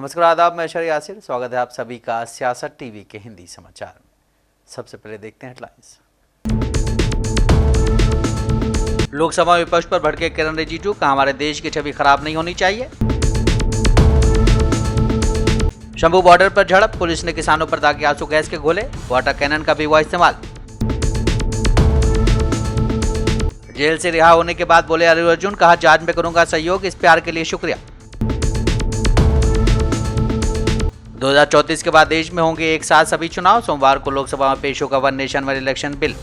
नमस्कार, आदाब। मैं शरी यासिर, स्वागत है आप सभी का सियासत टीवी के हिंदी समाचार में। सबसे पहले देखते हैं हेडलाइंस। लोकसभा में विपक्ष पर भड़के किरण रिजिजू, कहा हमारे देश की छवि खराब नहीं होनी चाहिए। शंभू बॉर्डर पर झड़प, पुलिस ने किसानों पर दागे आंसू गैस के गोले, वाटर कैनन का भी हुआ इस्तेमाल। जेल से रिहा होने के बाद बोले अल्लू अर्जुन, कहा जांच में करूंगा सहयोग, इस प्यार के लिए शुक्रिया। 2034 के बाद देश में होंगे एक साथ सभी चुनाव, सोमवार को लोकसभा में पेश होगा one nation one election bill.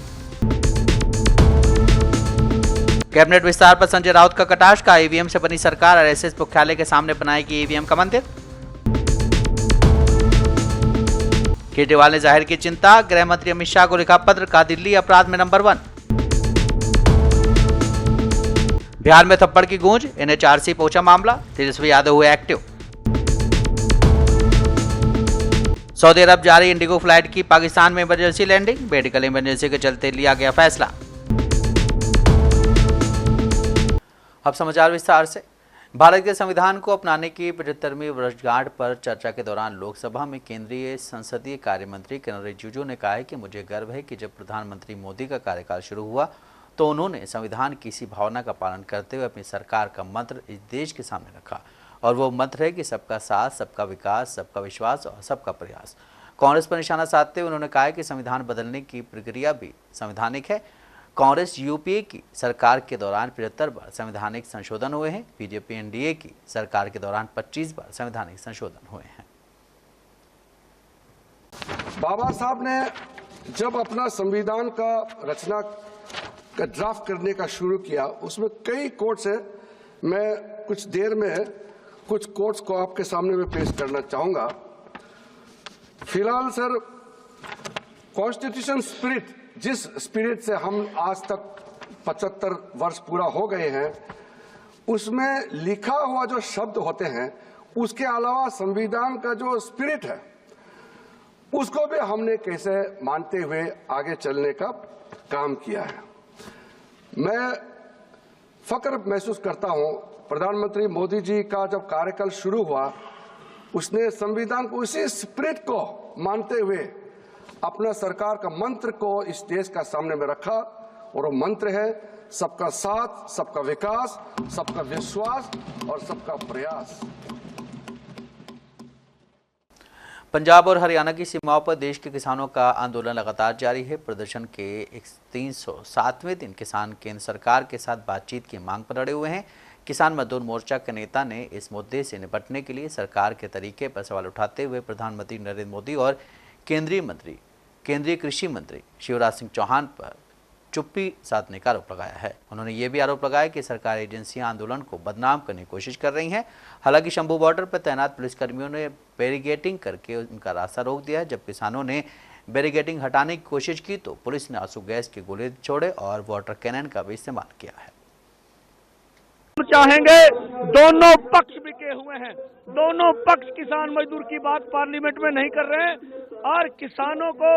Cabinet विस्तार पर संजय राउत का कटाक्ष, का ईवीएम से बनी सरकार आरएसएस मुख्यालय के सामने बनाएगी ईवीएम का मंदिर। केजरीवाल ने जाहिर की चिंता, गृह मंत्री अमित शाह को लिखा पत्र, का दिल्ली अपराध में नंबर 1। बिहार में थप्पड़ की गूंज, एनएचआरसी पहुंचा मामला, तेजस्वी यादव हुए एक्टिव। सऊदी अरब जारी इंडिगो फ्लाइट की पाकिस्तान में इमरजेंसी लैंडिंग, मेडिकल इमरजेंसी के चलते लिया गया फैसला। अब समाचार विस्तार से। भारत के संविधान को अपनाने की 75वीं वर्षगांठ पर चर्चा के दौरान लोकसभा में केंद्रीय संसदीय कार्य मंत्री किरण रिजिजू ने कहा है कि मुझे गर्व है कि जब प्रधानमंत्री मोदी का कार्यकाल शुरू हुआ तो उन्होंने संविधान की इसी भावना का पालन करते हुए अपनी सरकार का मंत्र इस देश के सामने रखा, और वो मंत्र है कि सबका साथ, सबका विकास, सबका विश्वास और सबका प्रयास। कांग्रेस पर निशाना साधते हुए उन्होंने कहा कि संविधान बदलने की प्रक्रिया भी संवैधानिक है। कांग्रेस यूपीए की सरकार के दौरान 75 बार संवैधानिक संशोधन हुए हैं, बीजेपी एनडीए की सरकार के दौरान 25 बार संवैधानिक संशोधन हुए हैं। बाबा साहब ने जब अपना संविधान का रचना का ड्राफ्ट करने का शुरू किया, उसमें कई कोट्स है। मैं कुछ देर में कुछ कोट्स को आपके सामने में पेश करना चाहूंगा। फिलहाल सर, कॉन्स्टिट्यूशन स्पिरिट, जिस स्पिरिट से हम आज तक 75 वर्ष पूरा हो गए हैं, उसमें लिखा हुआ जो शब्द होते हैं, उसके अलावा संविधान का जो स्पिरिट है उसको भी हमने कैसे मानते हुए आगे चलने का काम किया है। मैं फक्र महसूस करता हूं, प्रधानमंत्री मोदी जी का जब कार्यकाल शुरू हुआ, उसने संविधान को उसी स्पिरिट को मानते हुए अपना सरकार का मंत्र को इस देश का सामने में रखा, और वो मंत्र है सबका साथ, सबका विकास, सबका विश्वास और सबका प्रयास। पंजाब और हरियाणा की सीमाओं पर देश के किसानों का आंदोलन लगातार जारी है। प्रदर्शन के 307वें दिन किसान केंद्र सरकार के साथ बातचीत की मांग पर अड़े हुए हैं। किसान मजदूर मोर्चा के नेता ने इस मुद्दे से निपटने के लिए सरकार के तरीके पर सवाल उठाते हुए प्रधानमंत्री नरेंद्र मोदी और केंद्रीय कृषि मंत्री शिवराज सिंह चौहान पर चुप्पी साधने का आरोप लगाया है। उन्होंने ये भी आरोप लगाया कि सरकारी एजेंसियां आंदोलन को बदनाम करने की कोशिश कर रही हैं। हालांकि शंभू बॉर्डर पर तैनात पुलिसकर्मियों ने बैरिकेडिंग करके उनका रास्ता रोक दिया है। जब किसानों ने बैरिकेडिंग हटाने की कोशिश की तो पुलिस ने आंसू गैस के गोले छोड़े और वाटर कैनन का भी इस्तेमाल किया है। हम चाहेंगे, दोनों पक्ष बिके हुए हैं, दोनों पक्ष किसान मजदूर की बात पार्लियामेंट में नहीं कर रहे हैं, और किसानों को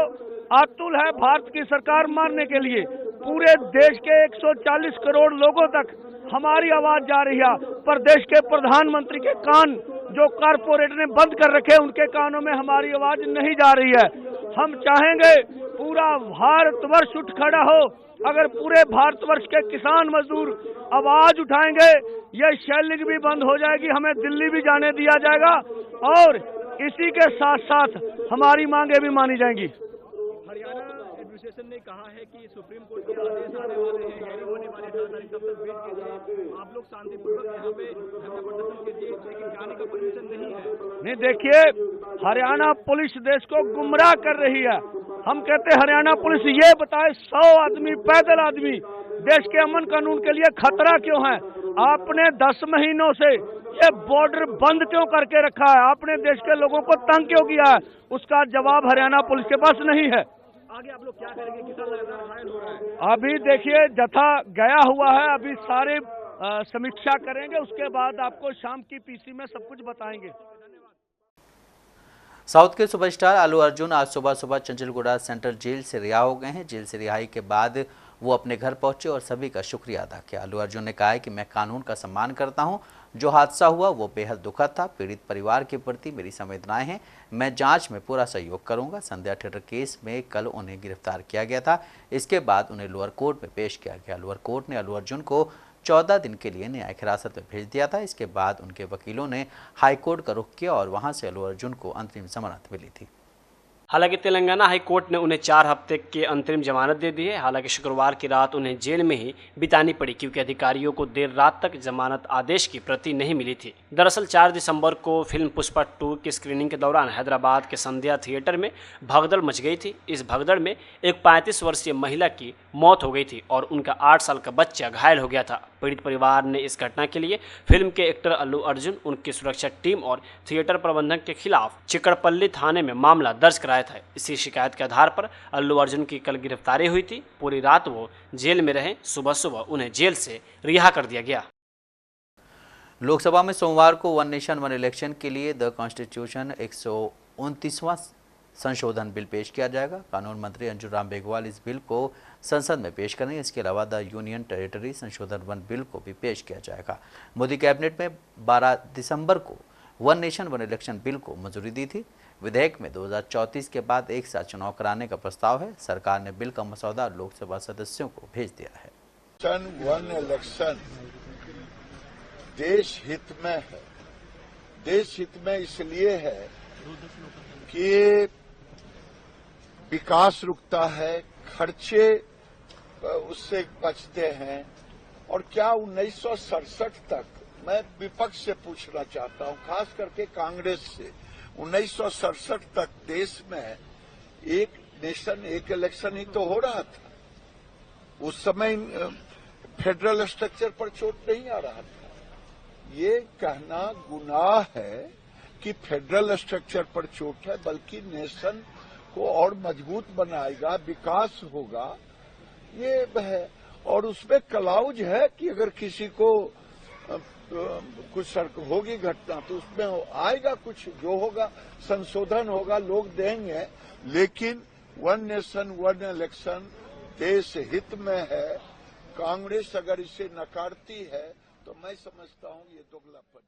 आतुल है भारत की सरकार मारने के लिए। पूरे देश के 140 करोड़ लोगों तक हमारी आवाज जा रही है, पर देश के प्रधानमंत्री के कान जो कारपोरेट ने बंद कर रखे, उनके कानों में हमारी आवाज नहीं जा रही है। हम चाहेंगे पूरा भारतवर्ष उठ खड़ा हो। अगर पूरे भारतवर्ष के किसान मजदूर आवाज उठाएंगे, ये शेलिंग भी बंद हो जाएगी, हमें दिल्ली भी जाने दिया जाएगा, और इसी के साथ साथ हमारी मांगे भी मानी जाएंगी। हरियाणा एडमिनिस्ट्रेशन ने कहा है कि सुप्रीम कोर्ट के आदेश आने वाले हैं, हेयरिंग होने वाले 18 तारीख, तब तक वेट कीजिए। आप लोग शांतिपूर्वक यहाँ पे धरना प्रदर्शन कीजिए, लेकिन जाने का परमिशन नहीं है। नहीं, देखिए, हरियाणा पुलिस देश को गुमराह कर रही है। हम कहते हैं हरियाणा पुलिस ये बताए 100 आदमी, पैदल आदमी देश के अमन कानून के लिए खतरा क्यों है? आपने 10 महीनों से ये बॉर्डर बंद क्यों करके रखा है? आपने देश के लोगों को तंग क्यों किया है? उसका जवाब हरियाणा पुलिस के पास नहीं है। आगे आप लोग क्या करेंगे? किसान लगातार घायल हो रहा है। अभी देखिए, जथा गया हुआ है, अभी सारे समीक्षा करेंगे, उसके बाद आपको शाम की पीसी में सब कुछ बताएंगे। साउथ के सुपरस्टार अल्लू अर्जुन आज सुबह चंचलगुड़ा सेंट्रल जेल से रिहा हो गए हैं। जेल से रिहाई के बाद वो अपने घर पहुंचे और सभी का शुक्रिया अदा किया। अल्लू अर्जुन ने कहा है कि मैं कानून का सम्मान करता हूं। जो हादसा हुआ वो बेहद दुखद था। पीड़ित परिवार के प्रति मेरी संवेदनाएं हैं। मैं जांच में पूरा सहयोग करूंगा। संध्या थिएटर केस में कल उन्हें गिरफ्तार किया गया था। इसके बाद उन्हें लोअर कोर्ट में पेश किया गया। लोअर कोर्ट ने अल्लू अर्जुन को 14 दिन के लिए न्यायिक हिरासत में भेज दिया था। इसके बाद उनके वकीलों ने हाईकोर्ट का रुख किया और वहां से अल्लू अर्जुन को अंतरिम जमानत मिली थी। हालांकि तेलंगाना हाई कोर्ट ने उन्हें 4 हफ्ते की अंतरिम जमानत दे दी है। हालांकि शुक्रवार की रात उन्हें जेल में ही बितानी पड़ी क्योंकि अधिकारियों को देर रात तक जमानत आदेश की प्रति नहीं मिली थी। दरअसल 4 दिसंबर को फिल्म पुष्पा 2 की स्क्रीनिंग के दौरान हैदराबाद के संध्या थिएटर में भगदड़ मच गई थी। इस भगदड़ में एक 35 वर्षीय महिला की मौत हो गई थी और उनका 8 साल का बच्चा घायल हो गया था। पीड़ित परिवार ने इस घटना के लिए फिल्म के एक्टर अल्लू अर्जुन, उनकी सुरक्षा टीम और थिएटर प्रबंधक के खिलाफ चिकड़पल्ली थाने में मामला दर्ज कराया था। इसी शिकायत के आधार पर अल्लू अर्जुन की कल गिरफ्तारी हुई थी। पूरी रात वो जेल में रहे। सुबह सुबह उन्हें जेल से रिहा कर दिया गया। लोकसभा में सोमवार को वन नेशन वन इलेक्शन के लिए द कॉन्स्टिट्यूशन 129वां संशोधन बिल पेश किया जाएगा। कानून मंत्री अंजुम राम मेघवाल इस बिल को संसद में पेश करेंगे। इसके अलावा द यूनियन टेरिटरी संशोधन 1 बिल को भी पेश किया जाएगा। मोदी कैबिनेट में 12 दिसंबर को one nation one election bill को मंजूरी दी थी। विधेयक में 2034 के बाद एक साथ चुनाव कराने का प्रस्ताव है। सरकार ने बिल का मसौदा लोकसभा सदस्यों को भेज दिया है। वन इलेक्शन देश हित में है। देश हित में इसलिए है कि विकास रुकता है, खर्चे उससे बचते हैं। और क्या 1967 तक, मैं विपक्ष से पूछना चाहता हूं, खास करके कांग्रेस से, 1967 तक देश में एक नेशन एक इलेक्शन ही तो हो रहा था। उस समय फेडरल स्ट्रक्चर पर चोट नहीं आ रहा था। ये कहना गुनाह है कि फेडरल स्ट्रक्चर पर चोट है, बल्कि नेशन को और मजबूत बनाएगा, विकास होगा, ये है। और उसमें क्लाउज है कि अगर किसी को कुछ होगी घटना तो उसमें आएगा, कुछ जो होगा संशोधन होगा, लोग देंगे। लेकिन वन नेशन वन इलेक्शन देश हित में है। कांग्रेस अगर इसे नकारती है तो मैं समझता हूं ये दोगलापन।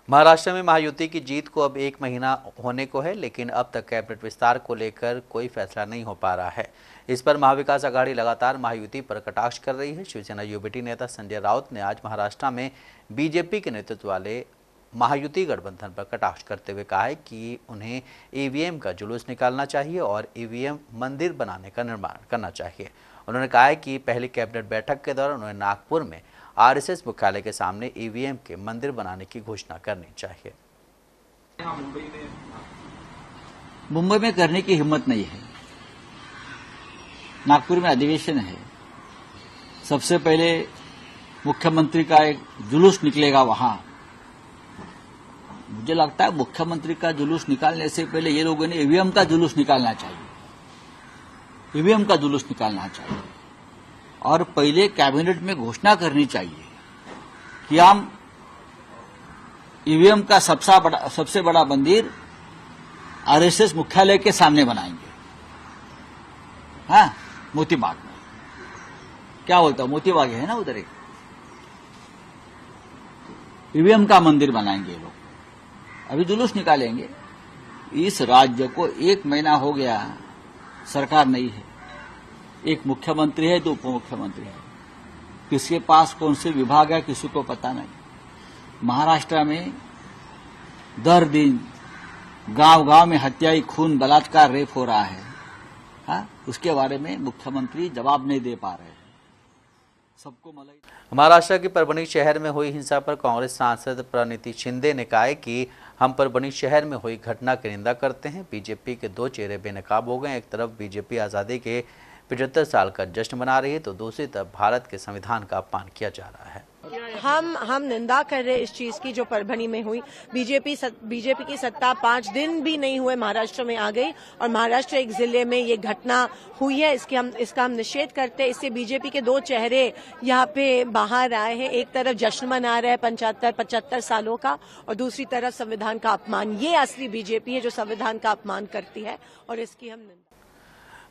महाराष्ट्र में महायुति की जीत को अब 1 महीना होने को है, लेकिन अब तक कैबिनेट विस्तार को लेकर कोई फैसला नहीं हो पा रहा है। इस पर महाविकास आघाड़ी लगातार महायुति पर कटाक्ष कर रही है। शिवसेना यूबीटी नेता संजय राउत ने आज महाराष्ट्र में बीजेपी के नेतृत्व वाले महायुति गठबंधन पर कटाक्ष करते हुए कहा है कि उन्हें ईवीएम का जुलूस निकालना चाहिए और ईवीएम मंदिर बनाने का निर्माण करना चाहिए। उन्होंने कहा है कि पहली कैबिनेट बैठक के दौरान उन्हें नागपुर में आरएसएस मुख्यालय के सामने ईवीएम के मंदिर बनाने की घोषणा करनी चाहिए। मुंबई में करने की हिम्मत नहीं है। नागपुर में अधिवेशन है। सबसे पहले मुख्यमंत्री का एक जुलूस निकलेगा वहां। मुझे लगता है मुख्यमंत्री का जुलूस निकालने से पहले ये लोगों ने ईवीएम का जुलूस निकालना चाहिए। ईवीएम का जुलूस निकालना चाहिए और पहले कैबिनेट में घोषणा करनी चाहिए कि हम ईवीएम का सबसे बड़ा मंदिर आरएसएस मुख्यालय के सामने बनाएंगे। हाँ, मोतीबाग में। क्या बोलता हूं, मोतीबाग है ना उधर, एक ईवीएम का मंदिर बनाएंगे लोग। अभी जुलूस निकालेंगे। इस राज्य को 1 महीना हो गया, सरकार नहीं है। एक मुख्यमंत्री है, 2 उप मुख्यमंत्री है। किसके पास कौन से विभाग है किसी को पता नहीं। महाराष्ट्र में दर दिन गांव-गांव में हत्याएं, खून, बलात्कार, रेप हो रहा है। हाँ, उसके बारे में मुख्यमंत्री जवाब नहीं दे पा रहे हैं। सबको मलाई। महाराष्ट्र के परभणी शहर में हुई हिंसा पर कांग्रेस सांसद प्रणिति शिंदे ने कहा है कि हम परभणी शहर में हुई घटना की निंदा करते हैं। बीजेपी के 2 चेहरे बेनकाब हो गए। एक तरफ बीजेपी आज़ादी के 75 साल का जश्न मना रही है तो दूसरी तरफ भारत के संविधान का अपमान किया जा रहा है। हम निंदा कर रहे हैं इस चीज की जो परभणी में हुई। बीजेपी की सत्ता 5 दिन भी नहीं हुए महाराष्ट्र में आ गई और महाराष्ट्र एक जिले में ये घटना हुई है। इसका हम निषेध करते हैं। इससे बीजेपी के 2 चेहरे यहाँ पे बाहर आए हैं। एक तरफ जश्न मना रहे हैं 75 सालों का और दूसरी तरफ संविधान का अपमान। ये असली बीजेपी है जो संविधान का अपमान करती है और इसकी हम निंदा।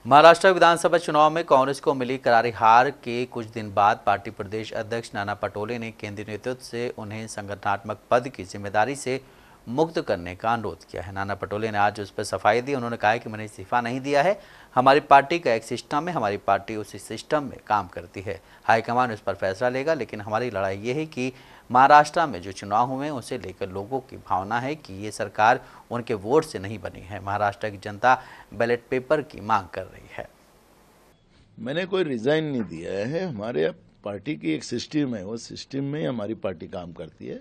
महाराष्ट्र विधानसभा चुनाव में कांग्रेस को मिली करारी हार के कुछ दिन बाद पार्टी प्रदेश अध्यक्ष नाना पटोले ने केंद्रीय नेतृत्व से उन्हें संगठनात्मक पद की जिम्मेदारी से मुक्त करने का अनुरोध किया है। नाना पटोले ने आज उस पर सफाई दी। उन्होंने कहा है कि मैंने इस्तीफा नहीं दिया है, हमारी पार्टी का एक सिस्टम है, हमारी पार्टी उसी सिस्टम में काम करती है, हाईकमान उस पर फैसला लेगा, लेकिन हमारी लड़ाई ये है कि महाराष्ट्र में जो चुनाव हुए उसे लेकर लोगों की भावना है कि ये सरकार उनके वोट से नहीं बनी है, महाराष्ट्र की जनता बैलेट पेपर की मांग कर रही है। मैंने कोई रिजाइन नहीं दिया है, हमारे पार्टी की एक सिस्टम है, वो सिस्टम में हमारी पार्टी काम करती है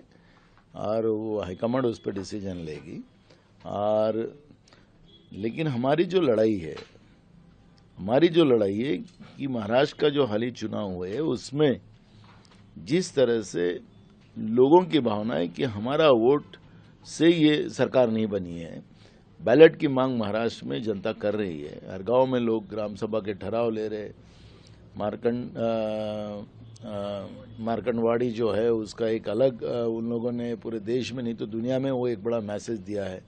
और वो हाईकमांड उस पर डिसीजन लेगी। और लेकिन हमारी जो लड़ाई है कि महाराष्ट्र का जो हाली चुनाव हुए है उसमें जिस तरह से लोगों की भावना है कि हमारा वोट से ये सरकार नहीं बनी है, बैलेट की मांग महाराष्ट्र में जनता कर रही है। हर गांव में लोग ग्राम सभा के ठहराव ले रहे, मार्कंडवाड़ी जो है उसका एक अलग उन लोगों ने पूरे देश में नहीं तो दुनिया में वो एक बड़ा मैसेज दिया है।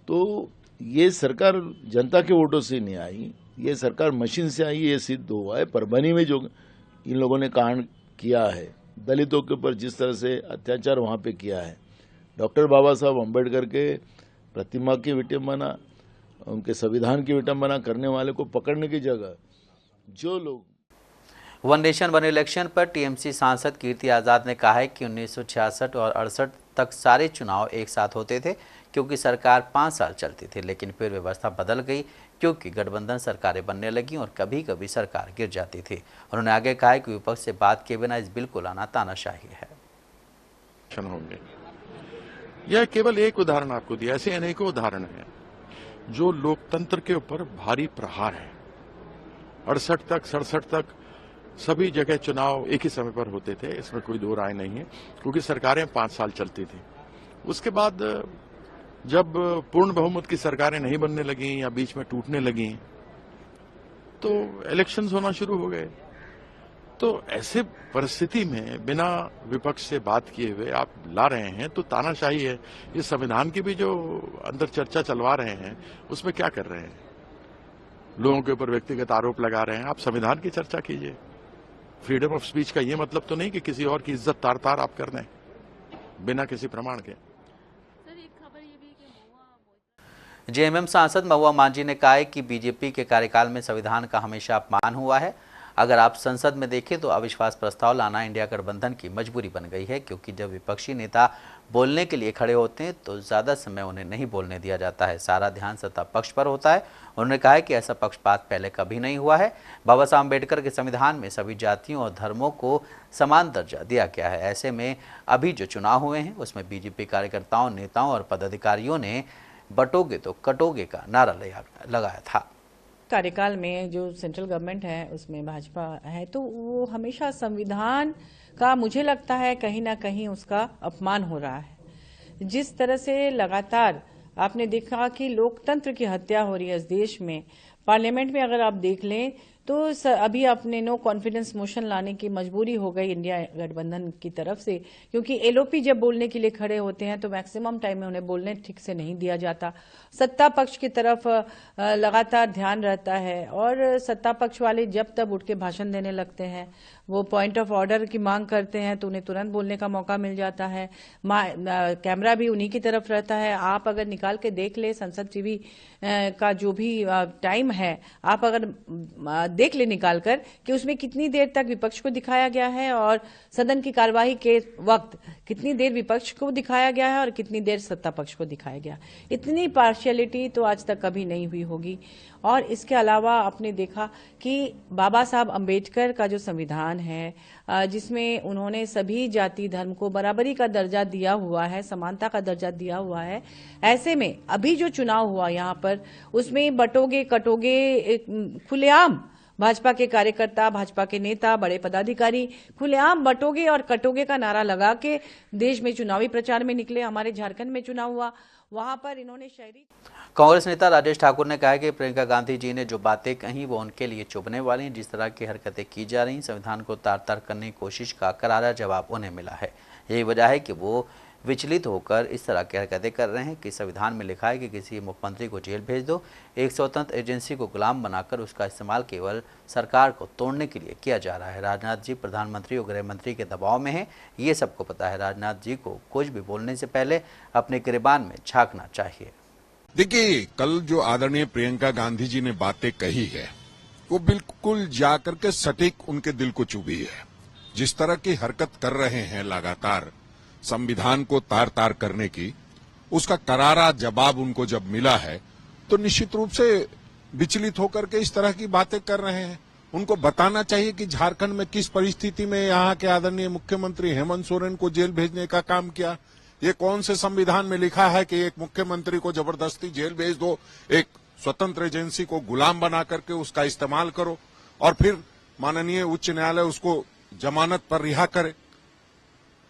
तो ये सरकार जनता के वोटों से नहीं आई, ये सरकार मशीन से आई, ये सिद्ध हुआ है। परभनी में जो इन लोगों ने कांड किया है, दलितों के ऊपर जिस तरह से अत्याचार वहां पे किया है, डॉक्टर बाबा साहब अम्बेडकर के प्रतिमा की विटंबना, उनके संविधान की विटंबना करने वाले को पकड़ने की जगह जो लोग वन नेशन वन इलेक्शन पर टीएमसी सांसद कीर्ति आजाद ने कहा है कि 1966 और 68 तक सारे चुनाव एक साथ होते थे क्योंकि सरकार 5 साल चलती थी, लेकिन फिर व्यवस्था बदल गई क्योंकि गठबंधन सरकारें बनने लगी और कभी कभी सरकार गिर जाती थी। उन्होंने आगे कहा कि विपक्ष से बात किए बिना इस बिल को लाना तानाशाही है। यह केवल एक उदाहरण आपको दिया, ऐसे अनेकों उदाहरण हैं जो लोकतंत्र के ऊपर भारी प्रहार है। 68 तक 67 तक सभी जगह चुनाव एक ही समय पर होते थे, इसमें कोई दो राय नहीं है, क्योंकि सरकारें 5 साल चलती थी। उसके बाद जब पूर्ण बहुमत की सरकारें नहीं बनने लगी या बीच में टूटने लगी तो इलेक्शंस होना शुरू हो गए। तो ऐसे परिस्थिति में बिना विपक्ष से बात किए हुए आप ला रहे हैं तो तानाशाही है। ये संविधान की भी जो अंदर चर्चा चलवा रहे हैं उसमें क्या कर रहे हैं, लोगों के ऊपर व्यक्तिगत आरोप लगा रहे हैं। आप संविधान की चर्चा कीजिए। फ्रीडम ऑफ स्पीच का ये मतलब तो नहीं कि किसी और की इज्जत तार तार आप कर दें बिना किसी प्रमाण के। जेएमएम सांसद महुआ मांझी ने कहा है कि बीजेपी के कार्यकाल में संविधान का हमेशा अपमान हुआ है। अगर आप संसद में देखें तो अविश्वास प्रस्ताव लाना इंडिया गठबंधन की मजबूरी बन गई है, क्योंकि जब विपक्षी नेता बोलने के लिए खड़े होते हैं तो ज़्यादा समय उन्हें नहीं बोलने दिया जाता है, सारा ध्यान सत्ता पक्ष पर होता है। उन्होंने कहा है कि ऐसा पक्षपात पहले कभी नहीं हुआ है। बाबा साहब अम्बेडकर के संविधान में सभी जातियों और धर्मों को समान दर्जा दिया गया है। ऐसे में अभी जो चुनाव हुए हैं उसमें बीजेपी कार्यकर्ताओं, नेताओं और पदाधिकारियों ने बटोगे तो कटोगे का नारा लगाया था। कार्यकाल में जो सेंट्रल गवर्नमेंट है उसमें भाजपा है तो वो हमेशा संविधान का, मुझे लगता है कहीं ना कहीं उसका अपमान हो रहा है। जिस तरह से लगातार आपने देखा कि लोकतंत्र की हत्या हो रही है इस देश में, पार्लियामेंट में अगर आप देख लें तो अभी अपने नो कॉन्फिडेंस मोशन लाने की मजबूरी हो गई इंडिया गठबंधन की तरफ से, क्योंकि एलओपी जब बोलने के लिए खड़े होते हैं तो मैक्सिमम टाइम में उन्हें बोलने ठीक से नहीं दिया जाता। सत्ता पक्ष की तरफ लगातार ध्यान रहता है और सत्ता पक्ष वाले जब तब उठ के भाषण देने लगते हैं, वो पॉइंट ऑफ ऑर्डर की मांग करते हैं तो उन्हें तुरंत बोलने का मौका मिल जाता है। कैमरा भी उन्हीं की तरफ रहता है। आप अगर निकाल के देख ले संसद टीवी का जो भी टाइम है, आप अगर देख ले निकाल कर कि उसमें कितनी देर तक विपक्ष को दिखाया गया है और सदन की कार्यवाही के वक्त कितनी देर विपक्ष को दिखाया गया है और कितनी देर सत्ता पक्ष को दिखाया गया। इतनी पार्शियलिटी तो आज तक कभी नहीं हुई होगी। और इसके अलावा आपने देखा कि बाबा साहब अम्बेडकर का जो संविधान है, जिसमें उन्होंने सभी जाति धर्म को बराबरी का दर्जा दिया हुआ है, समानता का दर्जा दिया हुआ है, ऐसे में अभी जो चुनाव हुआ यहाँ पर उसमें बटोगे कटोगे खुलेआम भाजपा के कार्यकर्ता, भाजपा के नेता, बड़े पदाधिकारी खुलेआम बटोगे और कटोगे का नारा लगा के देश में चुनावी प्रचार में निकले। हमारे झारखंड में चुनाव हुआ, वहां पर इन्होंने शहरी कांग्रेस नेता राजेश ठाकुर ने कहा कि प्रियंका गांधी जी ने जो बातें कही वो उनके लिए चुभने वाली हैं। जिस तरह की हरकतें की जा रही, संविधान को तार तार करने की कोशिश का करारा जवाब उन्हें मिला है। यही वजह है कि वो विचलित होकर इस तरह की हरकतें कर रहे हैं कि संविधान में लिखा है कि किसी मुख्यमंत्री को जेल भेज दो। एक स्वतंत्र एजेंसी को गुलाम बनाकर उसका इस्तेमाल केवल सरकार को तोड़ने के लिए किया जा रहा है। राजनाथ जी प्रधानमंत्री और गृह मंत्री के दबाव में हैं, ये सबको पता है। राजनाथ जी को कुछ भी बोलने से पहले अपने गिरबान में झांकना चाहिए। देखिए, कल जो आदरणीय प्रियंका गांधी जी ने बातें कही है वो बिल्कुल जाकर के सटीक उनके दिल को चुभी है। जिस तरह की हरकत कर रहे हैं लगातार संविधान को तार तार करने की, उसका करारा जवाब उनको जब मिला है तो निश्चित रूप से विचलित होकर के इस तरह की बातें कर रहे हैं। उनको बताना चाहिए कि झारखंड में किस परिस्थिति में यहाँ के आदरणीय मुख्यमंत्री हेमंत सोरेन को जेल भेजने का काम किया। ये कौन से संविधान में लिखा है कि एक मुख्यमंत्री को जबरदस्ती जेल भेज दो, एक स्वतंत्र एजेंसी को गुलाम बना करके उसका इस्तेमाल करो और फिर माननीय उच्च न्यायालय उसको जमानत पर रिहा करे।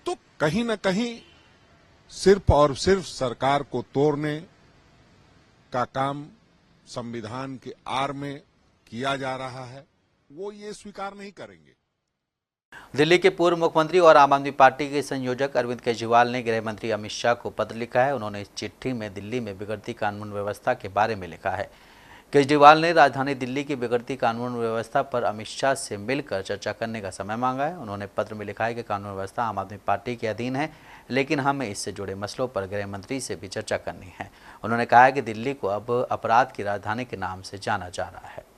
तो कहीं न कहीं सिर्फ और सिर्फ सरकार को तोड़ने का काम संविधान के आड़ में किया जा रहा है, वो ये स्वीकार नहीं करेंगे। दिल्ली के पूर्व मुख्यमंत्री और आम आदमी पार्टी के संयोजक अरविंद केजरीवाल ने गृह मंत्री अमित शाह को पत्र लिखा है। उन्होंने इस चिट्ठी में दिल्ली में बिगड़ती कानून व्यवस्था के बारे में लिखा है। केजरीवाल ने राजधानी दिल्ली की बिगड़ती कानून व्यवस्था पर अमित शाह से मिलकर चर्चा करने का समय मांगा है। उन्होंने पत्र में लिखा है कि कानून व्यवस्था आम आदमी पार्टी के अधीन है, लेकिन हमें इससे जुड़े मसलों पर गृह मंत्री से भी चर्चा करनी है। उन्होंने कहा है कि दिल्ली को अब अपराध की राजधानी के नाम से जाना जा रहा है।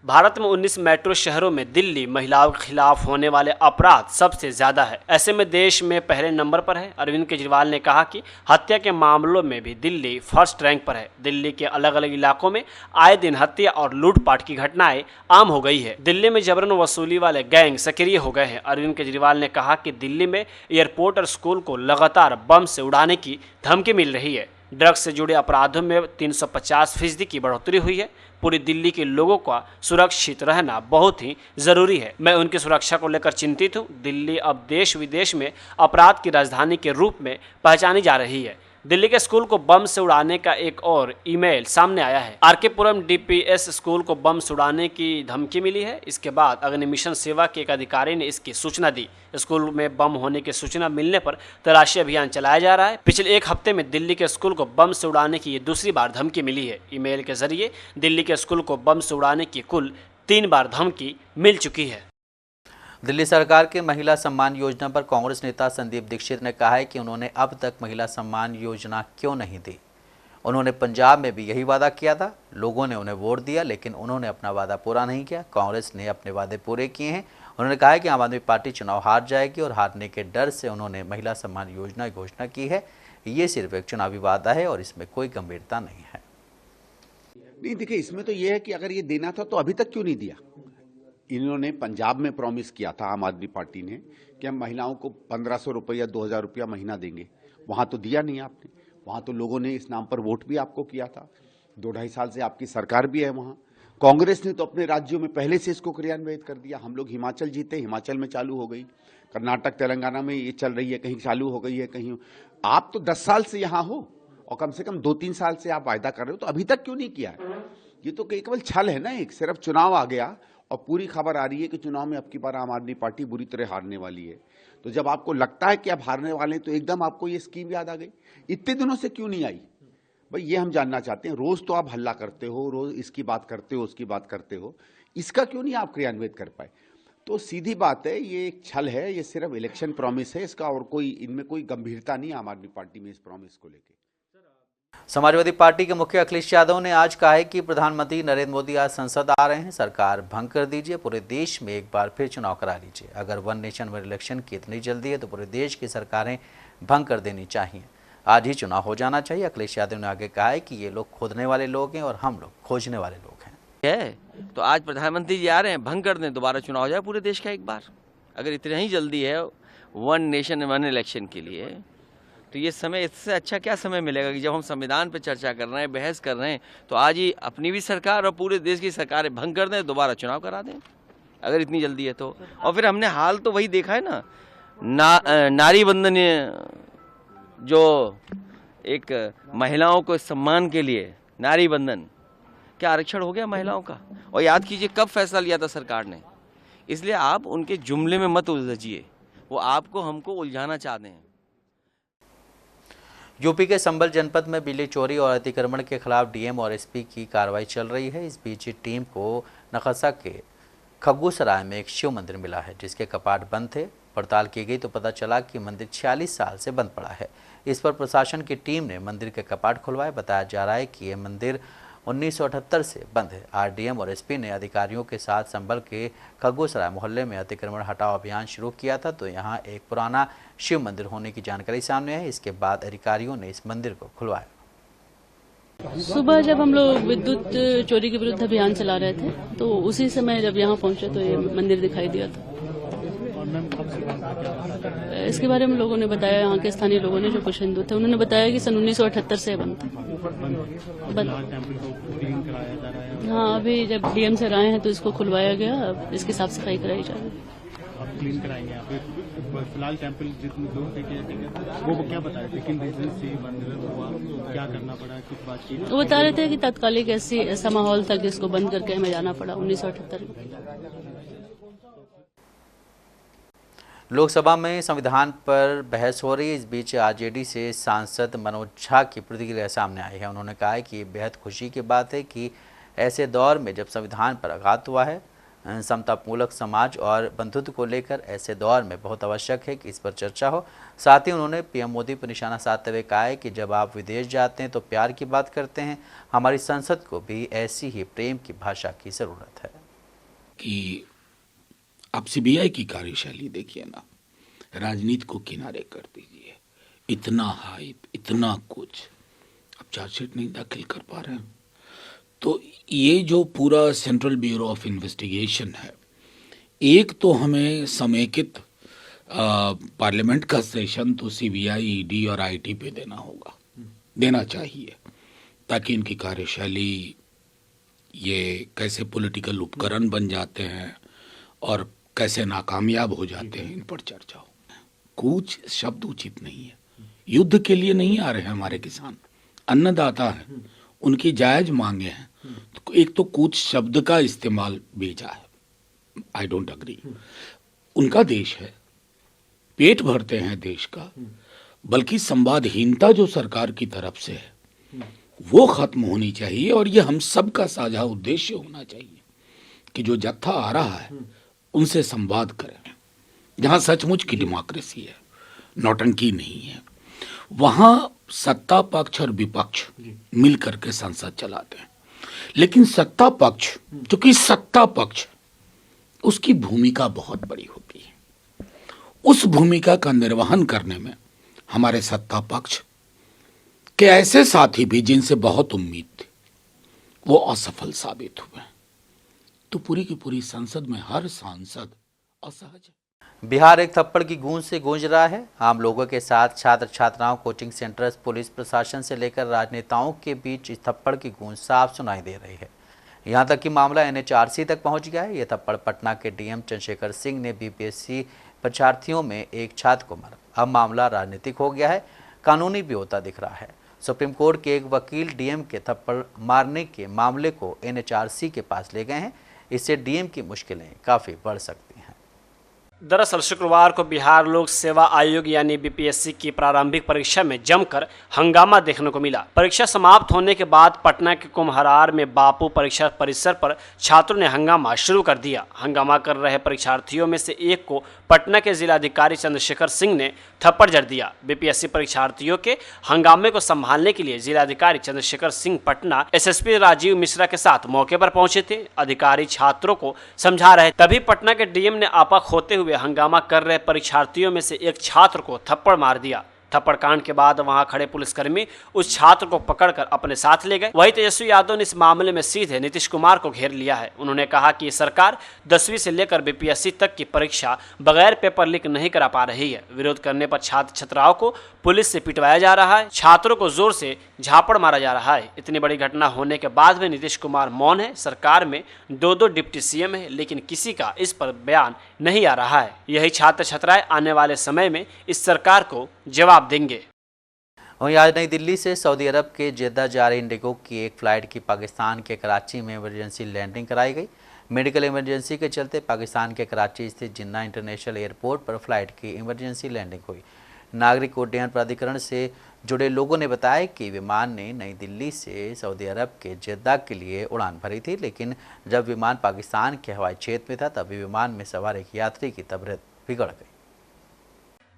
भारत में 19 मेट्रो शहरों में दिल्ली महिलाओं के खिलाफ होने वाले अपराध सबसे ज्यादा है। ऐसे में देश में पहले नंबर पर है। अरविंद केजरीवाल ने कहा कि हत्या के मामलों में भी दिल्ली फर्स्ट रैंक पर है। दिल्ली के अलग अलग इलाकों में आए दिन हत्या और लूटपाट की घटनाएं आम हो गई है। दिल्ली में जबरन वसूली वाले गैंग सक्रिय हो गए हैं। अरविंद केजरीवाल ने कहा कि दिल्ली में एयरपोर्ट और स्कूल को लगातार बम से उड़ाने की धमकी मिल रही है। ड्रग्स से जुड़े अपराधों में 350% की बढ़ोतरी हुई है। पूरी दिल्ली के लोगों का सुरक्षित रहना बहुत ही जरूरी है। मैं उनकी सुरक्षा को लेकर चिंतित हूँ। दिल्ली अब देश विदेश में अपराध की राजधानी के रूप में पहचानी जा रही है। दिल्ली के स्कूल को बम से उड़ाने का एक और ईमेल सामने आया है। आरके पुरम डीपीएस स्कूल को बम से उड़ाने की धमकी मिली है। इसके बाद अग्निमिशन सेवा के एक अधिकारी ने इसकी सूचना दी। स्कूल में बम होने की सूचना मिलने पर तलाशी अभियान चलाया जा रहा है। पिछले एक हफ्ते में दिल्ली के स्कूल को बम से उड़ाने की ये दूसरी बार धमकी मिली है। ईमेल के जरिए दिल्ली के स्कूल को बम से उड़ाने की कुल 3 बार धमकी मिल चुकी है। दिल्ली सरकार के महिला सम्मान योजना पर कांग्रेस नेता संदीप दीक्षित ने कहा है कि उन्होंने अब तक महिला सम्मान योजना क्यों नहीं दी। उन्होंने पंजाब में भी यही वादा किया था। लोगों ने उन्हें वोट दिया, लेकिन उन्होंने अपना वादा पूरा नहीं किया। कांग्रेस ने अपने वादे पूरे किए हैं। उन्होंने कहा है कि आम आदमी पार्टी चुनाव हार जाएगी और हारने के डर से उन्होंने महिला सम्मान योजना की घोषणा की है। ये सिर्फ एक चुनावी वादा है और इसमें कोई गंभीरता नहीं है। नहीं, देखिए, इसमें तो ये है कि अगर ये देना था तो अभी तक क्यों नहीं दिया। इन्होंने पंजाब में प्रॉमिस किया था आम आदमी पार्टी ने कि हम महिलाओं को 1500 रुपया 2000 रुपया महीना देंगे। वहां तो दिया नहीं आपने। वहां तो लोगों ने इस नाम पर वोट भी आपको किया था। 2-2.5 साल से आपकी सरकार भी है वहां। कांग्रेस ने तो अपने राज्यों में पहले से इसको क्रियान्वित कर दिया। हम लोग हिमाचल जीते, हिमाचल में चालू हो गई। कर्नाटक तेलंगाना में ये चल रही है, कहीं चालू हो गई है, कहीं। आप तो 10 साल से यहाँ हो और कम से कम 2-3 साल से आप वायदा कर रहे हो, तो अभी तक क्यों नहीं किया है। ये तो केवल छल है ना। एक सिर्फ चुनाव आ गया और पूरी खबर आ रही है कि चुनाव में अब की बार आम आदमी पार्टी बुरी तरह हारने वाली है। तो जब आपको लगता है कि आप हारने वाले हैं तो एकदम आपको ये स्कीम याद आ गई। इतने दिनों से क्यों नहीं आई भाई, ये हम जानना चाहते हैं। रोज तो आप हल्ला करते हो, रोज इसकी बात करते हो, उसकी बात करते हो, इसका क्यों नहीं आप क्रियान्वित कर पाए। तो सीधी बात है, ये एक छल है, ये सिर्फ इलेक्शन प्रॉमिस है। इसका और कोई इनमें कोई गंभीरता नहीं आम आदमी पार्टी में इस प्रॉमिस को लेकर। समाजवादी पार्टी के मुखिया अखिलेश यादव ने आज कहा है कि प्रधानमंत्री नरेंद्र मोदी आज संसद आ रहे हैं। सरकार भंग कर दीजिए, पूरे देश में एक बार फिर चुनाव करा लीजिए। अगर वन नेशन वन इलेक्शन की इतनी जल्दी है तो पूरे देश की सरकारें भंग कर देनी चाहिए। आज ही चुनाव हो जाना चाहिए। अखिलेश यादव ने आगे कहा है कि ये लोग खोदने वाले लोग हैं और हम लोग खोजने वाले लोग हैं। तो आज प्रधानमंत्री जी आ रहे हैं, भंग कर दें, दोबारा चुनाव हो जाए पूरे देश का एक बार। अगर इतनी ही जल्दी है वन नेशन वन इलेक्शन के लिए, तो ये समय, इससे अच्छा क्या समय मिलेगा कि जब हम संविधान पर चर्चा कर रहे हैं, बहस कर रहे हैं, तो आज ही अपनी भी सरकार और पूरे देश की सरकारें भंग कर दें, दोबारा चुनाव करा दें अगर इतनी जल्दी है तो। और फिर हमने हाल तो वही देखा है ना, नारी बंधन, जो एक महिलाओं को सम्मान के लिए नारी बंधन, क्या आरक्षण हो गया महिलाओं का। और याद कीजिए कब फैसला लिया था सरकार ने। इसलिए आप उनके जुमले में मत उलझिए, वो आपको हमको उलझाना चाहते हैं। यूपी के संभल जनपद में बिजली चोरी और अतिक्रमण के खिलाफ डीएम और एसपी की कार्रवाई चल रही है। इस बीच टीम को नखसा के खग्गूसराय में एक शिव मंदिर मिला है जिसके कपाट बंद थे। पड़ताल की गई तो पता चला कि मंदिर 46 साल से बंद पड़ा है। इस पर प्रशासन की टीम ने मंदिर के कपाट खुलवाए। बताया जा रहा है कि यह मंदिर 1978 से बंद है। आरडीएम और एसपी ने अधिकारियों के साथ संभल के खग्गूसराय मोहल्ले में अतिक्रमण हटाओ अभियान शुरू किया था तो यहां एक पुराना शिव मंदिर होने की जानकारी सामने आई। इसके बाद अधिकारियों ने इस मंदिर को खुलवाया। सुबह जब हम लोग विद्युत चोरी के विरुद्ध अभियान चला रहे थे तो उसी समय जब यहाँ पहुंचे तो ये मंदिर दिखाई दिया था। इसके बारे में लोगों ने बताया, यहाँ के स्थानीय लोगों ने जो कुछ हिंदू थे उन्होंने बताया कि सन 1978 से बंद था। हाँ, अभी जब डीएम सर आए हैं तो इसको खुलवाया गया, अब इसकी साफ सफाई कराई जा रही है। अब क्लीन कराएंगे यहाँ पे। फिलहाल टेम्पल जितने लोग थे वो क्या बता रहे थे, किन रीजन से बंद हुआ, क्या करना पड़ा, कुछ बातचीत? वो बता रहे थे कि तात्कालिक ऐसा माहौल था कि इसको बंद करके हमें जाना पड़ा 1978 में। लोकसभा में संविधान पर बहस हो रही है। इस बीच आरजेडी से सांसद मनोज झा की प्रतिक्रिया सामने आई है। उन्होंने कहा है कि ये बेहद खुशी की बात है कि ऐसे दौर में जब संविधान पर आघात हुआ है, समतापूर्वक समाज और बंधुत्व को लेकर ऐसे दौर में बहुत आवश्यक है कि इस पर चर्चा हो। साथ ही उन्होंने पीएम मोदी पर निशाना साधते हुए कहा है कि जब आप विदेश जाते हैं तो प्यार की बात करते हैं, हमारी संसद को भी ऐसी ही प्रेम की भाषा की जरूरत है। कि आप सीबीआई की कार्यशैली देखिए ना, राजनीति को किनारे कर दीजिए, इतना हाइप, इतना कुछ, अब चार्जशीट नहीं दाखिल कर पा रहे हैं। तो ये जो पूरा सेंट्रल ब्यूरो ऑफ इन्वेस्टिगेशन है, एक तो हमें समेकित पार्लियामेंट का सेशन तो सीबीआई, ईडी और आईटी पे देना चाहिए, ताकि इनकी कार्यशैली, ये कैसे पॉलिटिकल उपकरण बन जाते हैं और कैसे नाकामयाब हो जाते हैं, इन पर चर्चा हो। कुछ शब्द उचित नहीं है। युद्ध के लिए नहीं आ रहे हैं हमारे किसान, अन्नदाता हैं, उनकी जायज मांगे हैं। तो एक तो कुछ शब्द का इस्तेमाल भेजा है, आई डोंट एग्री। उनका देश है, पेट भरते हैं देश का, बल्कि संवादहीनता जो सरकार की तरफ से है वो खत्म होनी चाहिए। और ये हम सब का साझा उद्देश्य होना चाहिए कि जो जत्था आ रहा है उनसे संवाद करें। जहां सचमुच की डेमोक्रेसी है, नौटंकी नहीं है, वहां सत्ता पक्ष और विपक्ष मिलकर के संसद चलाते हैं। लेकिन सत्ता पक्ष, चूंकि सत्ता पक्ष, उसकी भूमिका बहुत बड़ी होती है। उस भूमिका का निर्वहन करने में हमारे सत्ता पक्ष के ऐसे साथी भी जिनसे बहुत उम्मीद थी, वो असफल साबित हुए। तो पूरी की पूरी संसद में हर सांसद असहज है। बिहार एक थप्पड़ की गूंज से गूंज रहा है। आम लोगों के साथ छात्र छात्राओं, कोचिंग सेंटर्स, पुलिस प्रशासन से लेकर राजनेताओं के बीच इस थप्पड़ की गूंज साफ सुनाई दे रही है। यहां तक कि मामला एनएचआरसी तक पहुंच गया है। यह थप्पड़ पटना के डीएम चंद्रशेखर सिंह ने बीपीएससी परीक्षार्थियों में एक छात्र को मारा। अब मामला राजनीतिक हो गया है, कानूनी भी होता दिख रहा है। सुप्रीम कोर्ट के एक वकील डीएम के थप्पड़ मारने के मामले को एनएचआरसी के पास ले गए हैं। इससे डीएम की मुश्किलें काफ़ी बढ़ सकती हैं। दरअसल शुक्रवार को बिहार लोक सेवा आयोग यानी बीपीएससी की प्रारंभिक परीक्षा में जमकर हंगामा देखने को मिला। परीक्षा समाप्त होने के बाद पटना के कुम्हरार में बापू परीक्षा परिसर पर छात्रों ने हंगामा शुरू कर दिया। हंगामा कर रहे परीक्षार्थियों में से एक को पटना के जिलाधिकारी चंद्रशेखर सिंह ने थप्पड़ जड़ दिया। बीपीएससी परीक्षार्थियों के हंगामे को संभालने के लिए जिलाधिकारी चंद्रशेखर सिंह पटना एसएसपी राजीव मिश्रा के साथ मौके पर पहुंचे थे। अधिकारी छात्रों को समझा रहे, तभी पटना के डीएम ने आपा खोते हुए हंगामा कर रहे परीक्षार्थियों में से एक छात्र को थप्पड़ मार दिया। थप्पड़ कांड के बाद वहां खड़े पुलिसकर्मी उस छात्र को पकड़कर अपने साथ ले गए। वहीं तेजस्वी यादव ने इस मामले में सीधे नीतीश कुमार को घेर लिया है। उन्होंने कहा कि सरकार 10वीं से लेकर बीपीएससी तक की परीक्षा बगैर पेपर लीक नहीं करा पा रही है। विरोध करने पर छात्र छात्राओं को पुलिस से पिटवाया जा रहा है, छात्रों को जोर से झापड़ मारा जा रहा है। इतनी बड़ी घटना होने के बाद भी नीतीश कुमार मौन है। सरकार में 2 डिप्टी सीएम है, लेकिन किसी का इस पर बयान नहीं आ रहा है। यही छात्र छात्राएं आने वाले समय में इस सरकार को जवाब देंगे। वहीं आज नई दिल्ली से सऊदी अरब के जेद्दा जा रही इंडिगो की एक फ्लाइट की पाकिस्तान के कराची में इमरजेंसी लैंडिंग कराई गई। मेडिकल इमरजेंसी के चलते पाकिस्तान के कराची स्थित जिन्ना इंटरनेशनल एयरपोर्ट पर फ्लाइट की इमरजेंसी लैंडिंग हुई। नागरिक उड्डयन प्राधिकरण से जुड़े लोगों ने बताया कि विमान ने नई दिल्ली से सऊदी अरब के जेद्दा के लिए उड़ान भरी थी, लेकिन जब विमान पाकिस्तान के हवाई क्षेत्र में था तभी विमान में सवार एक यात्री की तबीयत बिगड़ गई।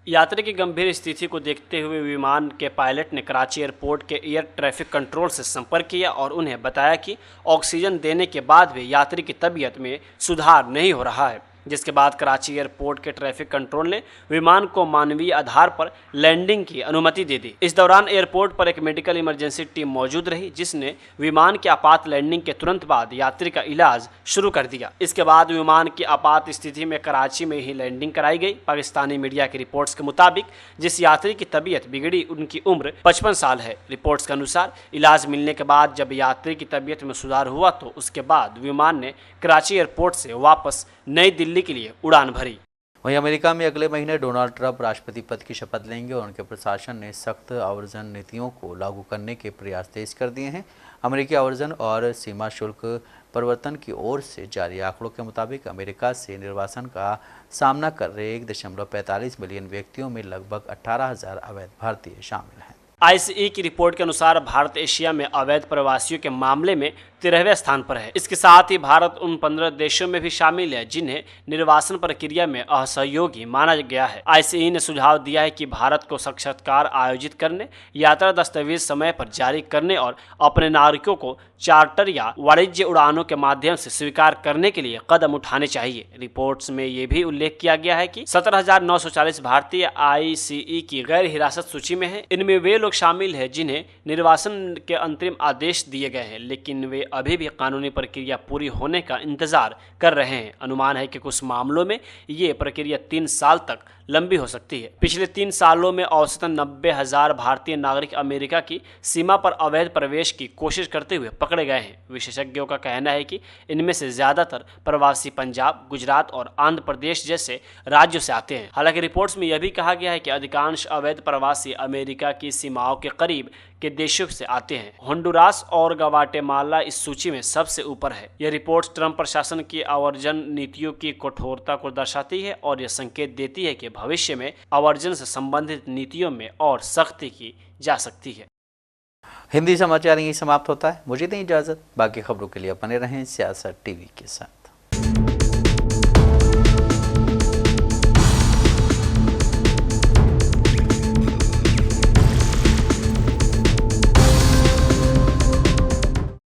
यात्री की गंभीर स्थिति को देखते हुए विमान के पायलट ने कराची एयरपोर्ट के एयर ट्रैफिक कंट्रोल से संपर्क किया और उन्हें बताया कि ऑक्सीजन देने के बाद भी यात्री की तबीयत में सुधार नहीं हो रहा है, जिसके बाद कराची एयरपोर्ट के ट्रैफिक कंट्रोल ने विमान को मानवीय आधार पर लैंडिंग की अनुमति दे दी। इस दौरान एयरपोर्ट पर एक मेडिकल इमरजेंसी टीम मौजूद रही, जिसने विमान की आपात लैंडिंग के तुरंत बाद यात्री का इलाज शुरू कर दिया। इसके बाद विमान की आपात स्थिति में कराची में ही लैंडिंग कराई गई। पाकिस्तानी मीडिया की रिपोर्ट्स के मुताबिक जिस यात्री की तबीयत बिगड़ी उनकी उम्र 55 साल है। रिपोर्ट्स के अनुसार इलाज मिलने के बाद जब यात्री की तबीयत में सुधार हुआ तो उसके बाद विमान ने कराची एयरपोर्ट से वापस नई दिल्ली के लिए उड़ान भरी। वहीं अमेरिका में अगले महीने डोनाल्ड ट्रंप राष्ट्रपति पद की शपथ लेंगे और उनके प्रशासन ने सख्त आवर्जन नीतियों को लागू करने के प्रयास तेज कर दिए हैं। अमेरिकी आवर्जन और सीमा शुल्क प्रवर्तन की ओर से जारी आंकड़ों के मुताबिक अमेरिका से निर्वासन का सामना कर रहे 1.45 मिलियन व्यक्तियों में लगभग 18,000 अवैध भारतीय शामिल हैं। ICE की रिपोर्ट के अनुसार भारत एशिया में अवैध प्रवासियों के मामले में 13वें स्थान पर है। इसके साथ ही भारत उन 15 देशों में भी शामिल है जिन्हें निर्वासन प्रक्रिया में असहयोगी माना गया है। ICE ने सुझाव दिया है कि भारत को साक्षात्कार आयोजित करने, यात्रा दस्तावेज समय पर जारी करने और अपने नागरिकों को चार्टर या वाणिज्य उड़ानों के माध्यम से स्वीकार करने के लिए कदम उठाने चाहिए। रिपोर्ट्स में ये भी उल्लेख किया गया है कि 17,940 भारतीय ICE की गैर हिरासत सूची में है। इनमें वे लोग शामिल हैं जिन्हें निर्वासन के अंतरिम आदेश दिए गए हैं, लेकिन वे अभी भी कानूनी प्रक्रिया पूरी होने का इंतजार कर रहे हैं। अनुमान है कि कुछ मामलों में ये प्रक्रिया 3 साल तक लंबी हो सकती है। पिछले 3 सालों में औसतन 90,000 भारतीय नागरिक अमेरिका की सीमा पर अवैध प्रवेश की कोशिश करते हुए पकड़े गए हैं। विशेषज्ञों का कहना है कि इनमें से ज्यादातर प्रवासी पंजाब, गुजरात और आंध्र प्रदेश जैसे राज्यों से आते हैं। हालांकि रिपोर्ट्स में यह भी कहा गया है कि अधिकांश अवैध प्रवासी अमेरिका की सीमाओं के करीब के देशों से आते हैं। होंडुरास और ग्वाटेमाला इस सूची में सबसे ऊपर है। यह रिपोर्ट ट्रंप प्रशासन की आवर्जन नीतियों की कठोरता को दर्शाती है और यह संकेत देती है कि भविष्य में आवर्जन से संबंधित नीतियों में और सख्ती की जा सकती है। हिंदी समाचार यहीं समाप्त होता है। मुझे दें इजाजत। बाकी खबरों के लिए बने रहें सियासत टीवी के साथ।